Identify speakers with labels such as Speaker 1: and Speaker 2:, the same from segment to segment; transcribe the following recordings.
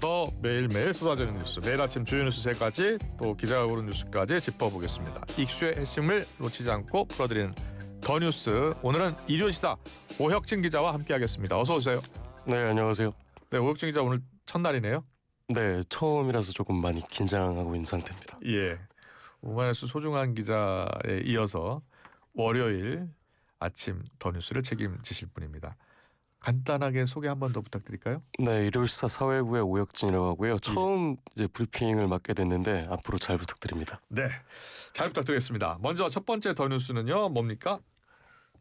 Speaker 1: 더 매일매일 쏟아지는 뉴스, 매일 아침 주요 뉴스 세 가지, 또 기자가 고른 뉴스까지 짚어보겠습니다. 이슈의 핵심을 놓치지 않고 풀어드리는 더 뉴스. 오늘은 일요시사 오혁진 기자와 함께하겠습니다. 어서 오세요.
Speaker 2: 네, 안녕하세요.
Speaker 1: 네, 오혁진 기자 오늘 첫날이네요.
Speaker 2: 네, 처음이라서 조금 많이 긴장하고 있는 상태입니다.
Speaker 1: 예, 오마이뉴스 소중한 기자에 이어서 월요일 아침 더 뉴스를 책임지실 분입니다. 간단하게 소개 한 번 더 부탁드릴까요?
Speaker 2: 네, 일요일사 사회부의 오혁진이라고 하고요. 처음 이제 브리핑을 맡게 됐는데 앞으로 잘 부탁드립니다.
Speaker 1: 네, 잘 부탁드리겠습니다. 먼저 첫 번째 더 뉴스는요, 뭡니까?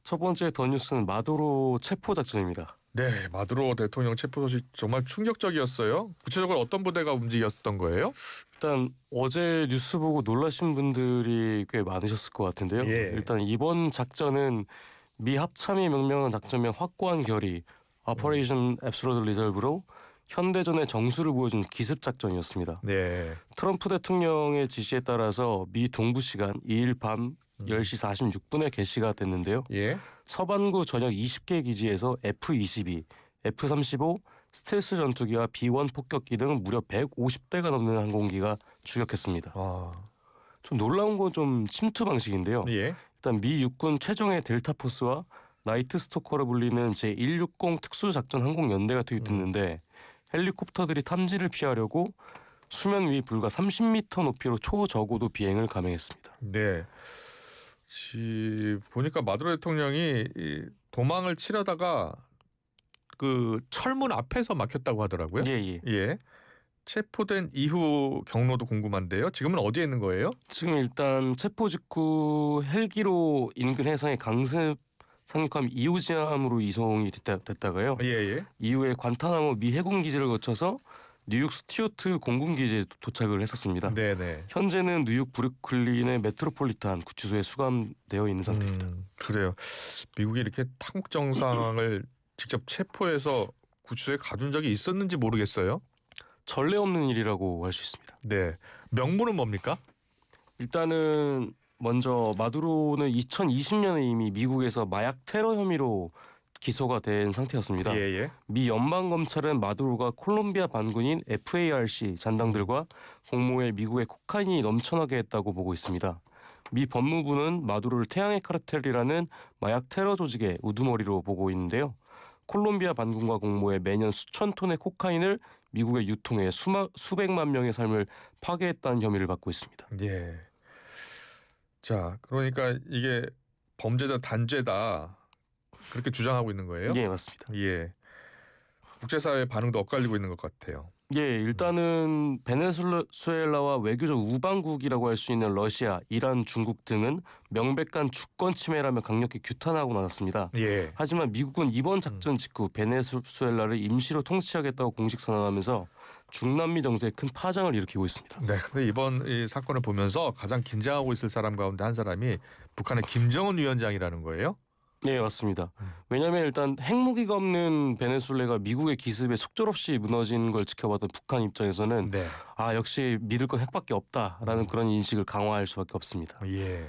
Speaker 2: 첫 번째 더 뉴스는 마두로 체포 작전입니다.
Speaker 1: 네, 마두로 대통령 체포 소식 정말 충격적이었어요. 구체적으로 어떤 부대가 움직였던 거예요?
Speaker 2: 일단 어제 뉴스 보고 놀라신 분들이 꽤 많으셨을 것 같은데요.
Speaker 1: 예.
Speaker 2: 일단 이번 작전은 미 합참이 명명한 작전명 확고한 결의 Operation Absolute Resolve로 현대전의 정수를 보여준 기습 작전이었습니다.
Speaker 1: 네.
Speaker 2: 트럼프 대통령의 지시에 따라서 미 동부 시간 2일 밤 10시 46분에 개시가 됐는데요.
Speaker 1: 예.
Speaker 2: 서반구 전역 20개 기지에서 F-22, F-35, 스텔스 전투기와 B-1 폭격기 등 무려 150대가 넘는 항공기가 추격했습니다. 좀 놀라운 건 좀 침투 방식인데요.
Speaker 1: 예.
Speaker 2: 일단 미 육군 최정예 델타포스와 나이트 스토커로 불리는 제160 특수작전 항공연대가 투입됐는데 헬리콥터들이 탐지를 피하려고 수면 위 불과 30m 높이로 초저고도 비행을 감행했습니다.
Speaker 1: 네. 보니까 마두로 대통령이 도망을 치려다가 그 철문 앞에서 막혔다고 하더라고요.
Speaker 2: 예.
Speaker 1: 예. 체포된 이후 경로도 궁금한데요. 지금은 어디에 있는 거예요?
Speaker 2: 지금 일단 체포 직후 헬기로 인근 해상의 강습 상륙함 이오지함으로 이송이 됐다가요.
Speaker 1: 예.
Speaker 2: 이후에 관타나모 미 해군 기지를 거쳐서 뉴욕 스튜어트 공군 기지에 도착을 했었습니다.
Speaker 1: 네네.
Speaker 2: 현재는 뉴욕 브루클린의 메트로폴리탄 구치소에 수감되어 있는 상태입니다.
Speaker 1: 그래요. 미국이 이렇게 타국 정상을 직접 체포해서 구치소에 가둔 적이 있었는지 모르겠어요.
Speaker 2: 전례 없는 일이라고 할 수 있습니다.
Speaker 1: 네. 명분은 뭡니까?
Speaker 2: 일단은 먼저 마두로는 2020년에 이미 미국에서 마약 테러 혐의로 기소가 된 상태였습니다.
Speaker 1: 예.
Speaker 2: 미 연방검찰은 마두로가 콜롬비아 반군인 FARC 잔당들과 공모해 미국에 코카인이 넘쳐나게 했다고 보고 있습니다. 미 법무부는 마두로를 태양의 카르텔이라는 마약 테러 조직의 우두머리로 보고 있는데요. 콜롬비아 반군과 공모해 매년 수천 톤의 코카인을 미국에 유통해 수백만 명의 삶을 파괴했다는 혐의를 받고 있습니다.
Speaker 1: 예. 자, 그러니까 이게 범죄다 단죄다 그렇게 주장하고 있는 거예요?
Speaker 2: 예, 맞습니다.
Speaker 1: 예. 국제사회 반응도 엇갈리고 있는 것 같아요.
Speaker 2: 예, 일단은 베네수엘라와 외교적 우방국이라고 할 수 있는 러시아, 이란, 중국 등은 명백한 주권 침해라며 강력히 규탄하고 나섰습니다.
Speaker 1: 예.
Speaker 2: 하지만 미국은 이번 작전 직후 베네수엘라를 임시로 통치하겠다고 공식 선언하면서 중남미 정세에 큰 파장을 일으키고 있습니다.
Speaker 1: 네. 근데 이번 이 사건을 보면서 가장 긴장하고 있을 사람 가운데 한 사람이 북한의 김정은 위원장이라는 거예요?
Speaker 2: 네, 맞습니다. 왜냐하면 일단 핵무기가 없는 베네수엘라가 미국의 기습에 속절없이 무너진 걸 지켜봤던 북한 입장에서는
Speaker 1: 네.
Speaker 2: 역시 믿을 건 핵밖에 없다라는 그런 인식을 강화할 수밖에 없습니다.
Speaker 1: 예.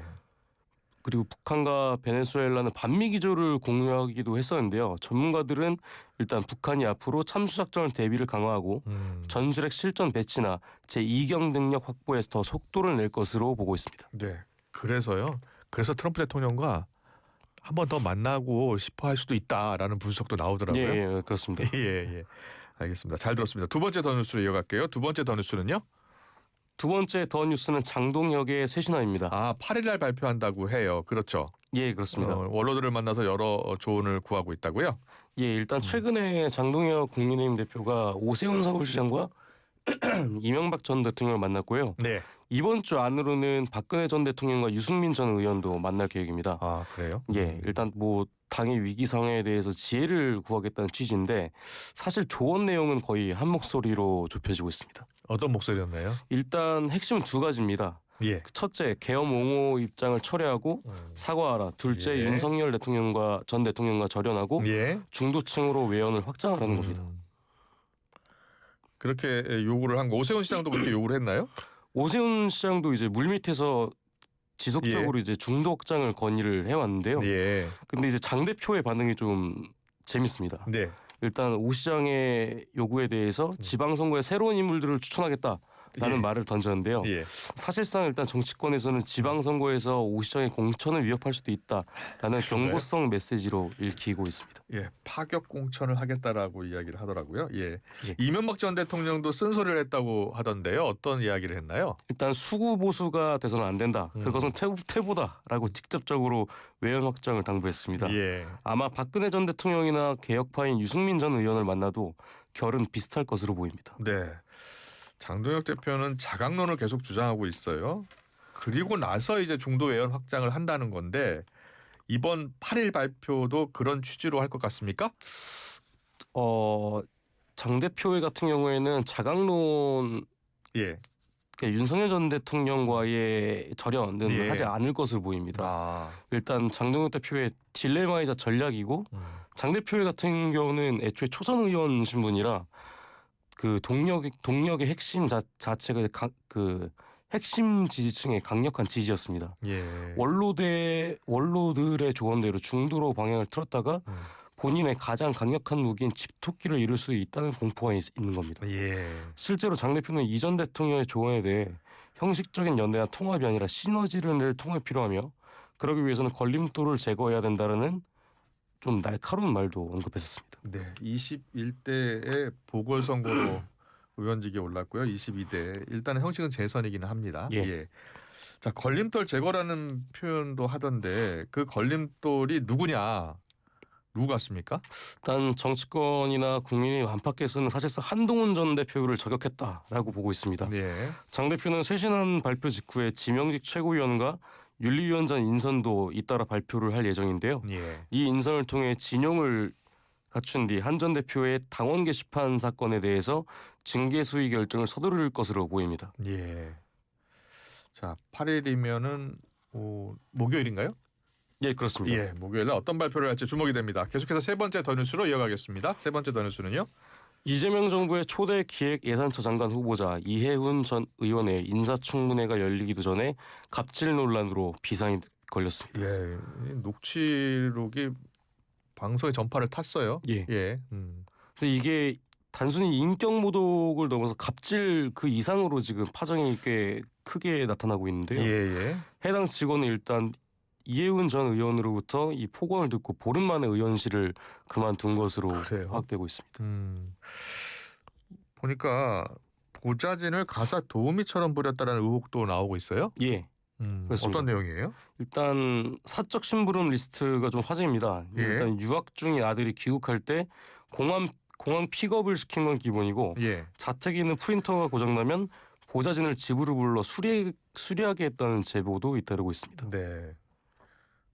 Speaker 2: 그리고 북한과 베네수엘라는 반미 기조를 공유하기도 했었는데요. 전문가들은 일단 북한이 앞으로 참수작전 대비를 강화하고 전술핵 실전 배치나 제2경 능력 확보에 더 속도를 낼 것으로 보고 있습니다.
Speaker 1: 네. 그래서 트럼프 대통령과 한 번 더 만나고 싶어 할 수도 있다라는 분석도 나오더라고요.
Speaker 2: 예, 그렇습니다.
Speaker 1: 예. 알겠습니다. 잘 들었습니다. 두 번째 더 뉴스로 이어갈게요. 두 번째 더 뉴스는요?
Speaker 2: 두 번째 더 뉴스는 장동혁의 새 신화입니다.
Speaker 1: 8일 날 발표한다고 해요. 그렇죠.
Speaker 2: 예, 그렇습니다.
Speaker 1: 원로들을 만나서 여러 조언을 구하고 있다고요?
Speaker 2: 예, 일단 최근에 장동혁 국민의힘 대표가 오세훈 서울시장과 이명박 전 대통령을 만났고요.
Speaker 1: 네.
Speaker 2: 이번 주 안으로는 박근혜 전 대통령과 유승민 전 의원도 만날 계획입니다.
Speaker 1: 그래요?
Speaker 2: 예, 일단 당의 위기 상황에 대해서 지혜를 구하겠다는 취지인데 사실 조언 내용은 거의 한 목소리로 좁혀지고 있습니다.
Speaker 1: 어떤 목소리였나요?
Speaker 2: 일단 핵심은 두 가지입니다.
Speaker 1: 예.
Speaker 2: 첫째, 계엄 옹호 입장을 철회하고 사과하라. 둘째,
Speaker 1: 예.
Speaker 2: 윤석열 전 대통령과 절연하고
Speaker 1: 예.
Speaker 2: 중도층으로 외연을 확장하라는 겁니다.
Speaker 1: 그렇게 요구를 한 거. 오세훈 시장도 그렇게 요구를 했나요?
Speaker 2: 오세훈 시장도 이제 물밑에서 지속적으로 이제 중도 확장을 건의를 해왔는데요.
Speaker 1: 예.
Speaker 2: 근데 이제 장 대표의 반응이 좀 재밌습니다.
Speaker 1: 네.
Speaker 2: 일단 오 시장의 요구에 대해서 지방선거에 새로운 인물들을 추천하겠다라는
Speaker 1: 예.
Speaker 2: 말을 던졌는데요.
Speaker 1: 예.
Speaker 2: 사실상 일단 정치권에서는 지방선거에서 오 시장의 공천을 위협할 수도 있다라는 경고성 메시지로 읽히고 있습니다.
Speaker 1: 예, 파격 공천을 하겠다라고 이야기를 하더라고요. 예.
Speaker 2: 예.
Speaker 1: 이명박 전 대통령도 쓴소리를 했다고 하던데요. 어떤 이야기를 했나요?
Speaker 2: 일단 수구 보수가 돼서는 안 된다. 그것은 퇴보다라고 직접적으로 외연 확장을 당부했습니다.
Speaker 1: 예.
Speaker 2: 아마 박근혜 전 대통령이나 개혁파인 유승민 전 의원을 만나도 결은 비슷할 것으로 보입니다.
Speaker 1: 네. 장동혁 대표는 자강론을 계속 주장하고 있어요. 그리고 나서 이제 중도 외연 확장을 한다는 건데 이번 8일 발표도 그런 취지로 할 것 같습니까?
Speaker 2: 장 대표 같은 경우에는 자강론
Speaker 1: 예.
Speaker 2: 그러니까 윤석열 전 대통령과의 절연은
Speaker 1: 예.
Speaker 2: 하지 않을 것으로 보입니다.
Speaker 1: 아.
Speaker 2: 일단 장동혁 대표의 딜레마이자 전략이고 장 대표 같은 경우는 애초에 초선 의원 신분이라 그 동력의 핵심 자체가 그 핵심 지지층의 강력한 지지였습니다.
Speaker 1: 예.
Speaker 2: 원로들의 조언대로 중도로 방향을 틀었다가 본인의 가장 강력한 무기인 집토끼를 이룰 수 있다는 공포가 있는 겁니다.
Speaker 1: 예.
Speaker 2: 실제로 장 대표는 이전 대통령의 조언에 대해 형식적인 연대나 통합이 아니라 시너지를 낼 통합이 필요하며 그러기 위해서는 걸림돌을 제거해야 된다는 좀 날카로운 말도 언급했었습니다.
Speaker 1: 네. 21대의 보궐선거로 의원직에 올랐고요. 22대. 일단은 형식은 재선이기는 합니다.
Speaker 2: 예.
Speaker 1: 자, 걸림돌 제거라는 표현도 하던데 그 걸림돌이 누구냐? 누구 같습니까?
Speaker 2: 일단 정치권이나 국민이 안팎에서는 사실상 한동훈 전 대표를 저격했다라고 보고 있습니다.
Speaker 1: 네.
Speaker 2: 장 대표는 쇄신안 발표 직후에 지명직 최고위원과 윤리위원장 인선도 잇따라 발표를 할 예정인데요.
Speaker 1: 예.
Speaker 2: 이 인선을 통해 진용을 갖춘 뒤 한 전 대표의 당원 게시판 사건에 대해서 징계 수위 결정을 서두를 것으로 보입니다.
Speaker 1: 예. 자, 8일이면은 목요일인가요?
Speaker 2: 예, 그렇습니다.
Speaker 1: 예, 목요일에 어떤 발표를 할지 주목이 됩니다. 계속해서 세 번째 더 뉴스로 이어가겠습니다. 세 번째 더 뉴스는요.
Speaker 2: 이재명 정부의 초대 기획예산처 장관 후보자 이해훈 전 의원의 인사청문회가 열리기도 전에 갑질 논란으로 비상이 걸렸습니다.
Speaker 1: 예, 이 녹취록이 방송에 전파를 탔어요.
Speaker 2: 예.
Speaker 1: 예.
Speaker 2: 그래서 이게 단순히 인격 모독을 넘어서 갑질 그 이상으로 지금 파장이 꽤 크게 나타나고 있는데요.
Speaker 1: 예.
Speaker 2: 해당 직원은 일단 이해훈 전 의원으로부터 이 폭언을 듣고 보름 만에 의원실을 그만둔 것으로
Speaker 1: 그래요?
Speaker 2: 파악되고 있습니다.
Speaker 1: 보니까 보좌진을 가사 도우미처럼 부렸다는 의혹도 나오고 있어요.
Speaker 2: 예. 그렇습니다.
Speaker 1: 어떤 내용이에요?
Speaker 2: 일단 사적 심부름 리스트가 좀 화제입니다.
Speaker 1: 예.
Speaker 2: 일단 유학 중인 아들이 귀국할 때 공항 픽업을 시킨 건 기본이고
Speaker 1: 예.
Speaker 2: 자택에 있는 프린터가 고장나면 보좌진을 집으로 불러 수리하게 했다는 제보도 잇따르고 있습니다.
Speaker 1: 네.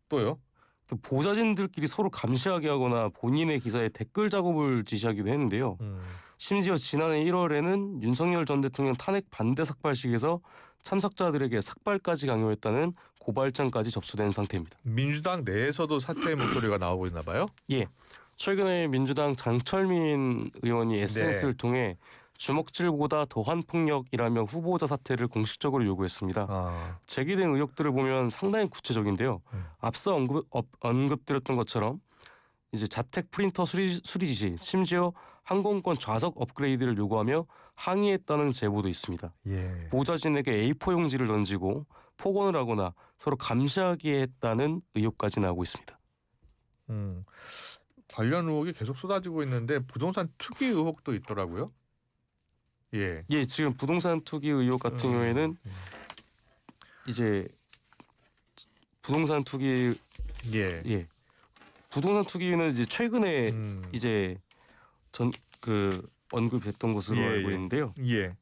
Speaker 1: 또요?
Speaker 2: 또 보좌진들끼리 서로 감시하게 하거나 본인의 기사에 댓글 작업을 지시하기도 했는데요. 심지어 지난해 1월에는 윤석열 전 대통령 탄핵 반대 삭발식에서 참석자들에게 삭발까지 강요했다는 고발장까지 접수된 상태입니다.
Speaker 1: 민주당 내에서도 사퇴의 목소리가 나오고 있나 봐요.
Speaker 2: 예, 최근에 민주당 장철민 의원이 SNS를 통해 주먹질보다 더한 폭력이라며 후보자 사퇴를 공식적으로 요구했습니다. 제기된 의혹들을 보면 상당히 구체적인데요. 앞서 언급드렸던 것처럼 이제 자택 프린터 수리 지시, 심지어 항공권 좌석 업그레이드를 요구하며 항의했다는 제보도 있습니다.
Speaker 1: 예.
Speaker 2: 보좌진에게 A4 용지를 던지고 폭언을 하거나 서로 감시하게 했다는 의혹까지 나오고 있습니다.
Speaker 1: 관련 의혹이 계속 쏟아지고 있는데 부동산 투기 의혹도 있더라고요. 예.
Speaker 2: 예, 지금 부동산 투기 의혹 같은 경우에는 이제 부동산 투기
Speaker 1: 예.
Speaker 2: 부동산 투기는 이제 최근에 이제 언급했던 것으로 알고 있는데요.
Speaker 1: 예.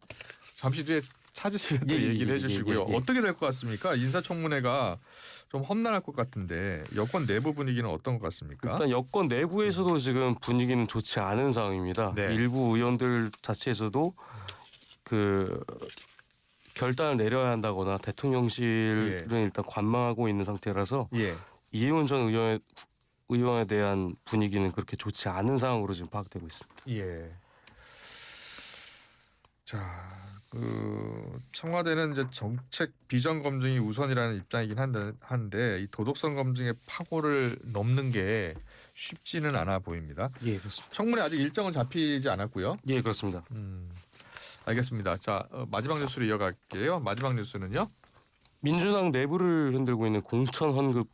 Speaker 1: 잠시 뒤에 찾으시면 또 얘기를 해주시고요. 어떻게 될 것 같습니까? 인사청문회가 좀 험난할 것 같은데 여권 내부 분위기는 어떤 것 같습니까?
Speaker 2: 일단 여권 내부에서도 지금 분위기는 좋지 않은 상황입니다.
Speaker 1: 네.
Speaker 2: 일부 의원들 자체에서도 그 결단을 내려야 한다거나 대통령실은 일단 관망하고 있는 상태라서 이해훈 전 의원에 대한 분위기는 그렇게 좋지 않은 상황으로 지금 파악되고 있습니다.
Speaker 1: 예. 자, 청와대는 이제 정책 비전 검증이 우선이라는 입장이긴 한데 이 도덕성 검증의 파고를 넘는 게 쉽지는 않아 보입니다.
Speaker 2: 예, 그렇습니다.
Speaker 1: 청문회 아직 일정은 잡히지 않았고요.
Speaker 2: 예, 그렇습니다.
Speaker 1: 알겠습니다. 자, 마지막 뉴스로 이어갈게요. 마지막 뉴스는요.
Speaker 2: 민주당 내부를 흔들고 있는 공천 헌금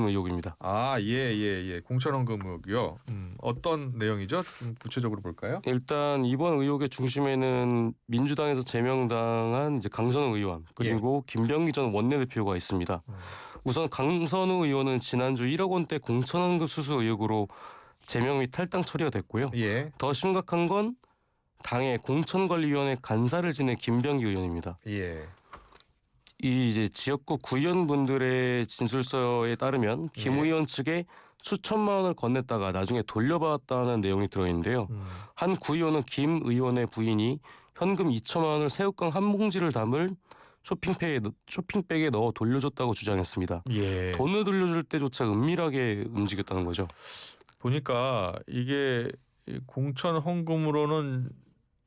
Speaker 2: 의혹입니다.
Speaker 1: 아, 예. 공천 헌금 의혹이요. 어떤 내용이죠? 좀 구체적으로 볼까요?
Speaker 2: 일단 이번 의혹의 중심에는 민주당에서 제명당한 이제 강선우 의원 그리고 김병기 전 원내대표가 있습니다. 우선 강선우 의원은 지난주 1억 원대 공천 헌금 수수 의혹으로 제명 및 탈당 처리가 됐고요.
Speaker 1: 예.
Speaker 2: 더 심각한 건 당의 공천관리위원회 간사를 지낸 김병기 의원입니다.
Speaker 1: 예.
Speaker 2: 이 이제 지역구 구의원분들의 진술서에 따르면 김 의원 측에 수천만 원을 건넸다가 나중에 돌려받았다는 내용이 들어있는데요. 한 구의원은 김 의원의 부인이 현금 2천만 원을 새우깡 한 봉지를 담을 쇼핑백에 넣어 돌려줬다고 주장했습니다.
Speaker 1: 예.
Speaker 2: 돈을 돌려줄 때조차 은밀하게 움직였다는 거죠.
Speaker 1: 보니까 이게 공천 헌금으로는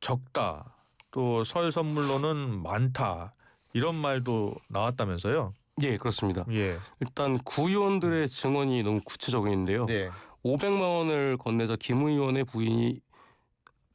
Speaker 1: 적다. 또 설 선물로는 많다. 이런 말도 나왔다면서요?
Speaker 2: 예, 그렇습니다.
Speaker 1: 예.
Speaker 2: 일단 구의원들의 증언이 너무 구체적인데요.
Speaker 1: 네.
Speaker 2: 500만 원을 건네자 김 의원의 부인이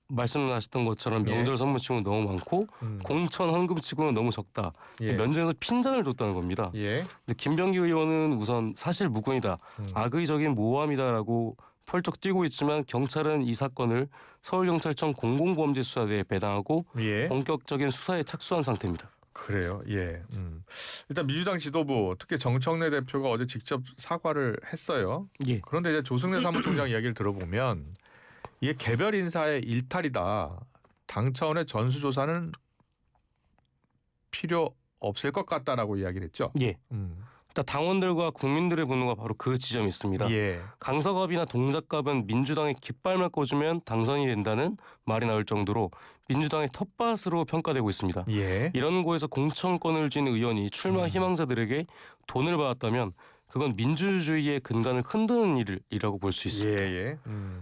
Speaker 2: 말씀하셨던 것처럼
Speaker 1: 예.
Speaker 2: 명절 선물 치고는 너무 많고 공천 헌금 치고는 너무 적다.
Speaker 1: 예.
Speaker 2: 면접에서 핀잔을 줬다는 겁니다.
Speaker 1: 예.
Speaker 2: 근데 김병기 의원은 우선 사실 무근이다. 악의적인 모함이다라고 펄쩍 뛰고 있지만 경찰은 이 사건을 서울경찰청 공공범죄수사대에 배당하고
Speaker 1: 예.
Speaker 2: 본격적인 수사에 착수한 상태입니다.
Speaker 1: 그래요. 예. 일단 민주당 지도부 특히 정청래 대표가 어제 직접 사과를 했어요.
Speaker 2: 예.
Speaker 1: 그런데 이제 조승래 사무총장 이야기를 들어보면 이게 개별 인사의 일탈이다. 당 차원의 전수조사는 필요 없을 것 같다라고 이야기를 했죠.
Speaker 2: 예. 일단 당원들과 국민들의 분노가 바로 그 지점이 있습니다.
Speaker 1: 예.
Speaker 2: 강서갑이나 동작갑은 민주당의 깃발만 꽂으면 당선이 된다는 말이 나올 정도로 민주당의 텃밭으로 평가되고 있습니다.
Speaker 1: 예.
Speaker 2: 이런 곳에서 공천권을 쥔 의원이 출마 희망자들에게 돈을 받았다면 그건 민주주의의 근간을 흔드는 일이라고 볼 수 있습니다.
Speaker 1: 예.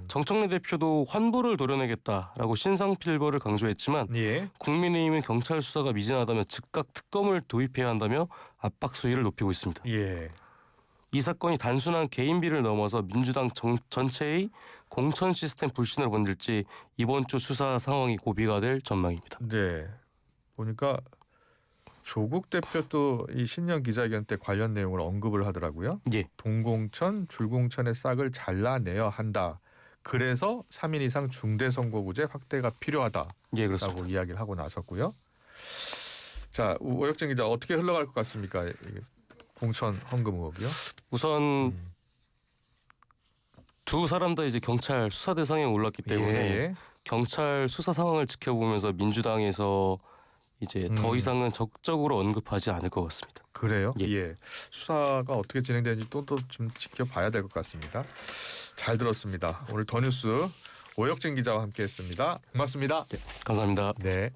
Speaker 2: 정청래 대표도 환부를 도려내겠다라고 신상필벌을 강조했지만
Speaker 1: 예.
Speaker 2: 국민의힘은 경찰 수사가 미진하다며 즉각 특검을 도입해야 한다며 압박 수위를 높이고 있습니다.
Speaker 1: 예.
Speaker 2: 이 사건이 단순한 개인비를 넘어서 민주당 전체의 공천 시스템 불신을 번질지 이번 주 수사 상황이 고비가 될 전망입니다.
Speaker 1: 네. 보니까 조국 대표도 이 신년 기자회견 때 관련 내용을 언급을 하더라고요.
Speaker 2: 예.
Speaker 1: 동공천, 줄공천의 싹을 잘라내야 한다. 그래서 3인 이상 중대선거구제 확대가 필요하다라고
Speaker 2: 예, 그렇습니다.
Speaker 1: 이야기를 하고 나섰고요. 자, 오혁정 기자 어떻게 흘러갈 것 같습니까? 공천 헌금 의혹이요?
Speaker 2: 우선 두 사람 다 이제 경찰 수사 대상에 올랐기 때문에
Speaker 1: 예.
Speaker 2: 경찰 수사 상황을 지켜보면서 민주당에서 이제 더 이상은 적극적으로 언급하지 않을 것 같습니다.
Speaker 1: 그래요?
Speaker 2: 예.
Speaker 1: 예. 수사가 어떻게 진행되는지 또 좀 지켜봐야 될 것 같습니다. 잘 들었습니다. 오늘 더 뉴스 오혁진 기자와 함께했습니다. 고맙습니다.
Speaker 2: 감사합니다.
Speaker 1: 네.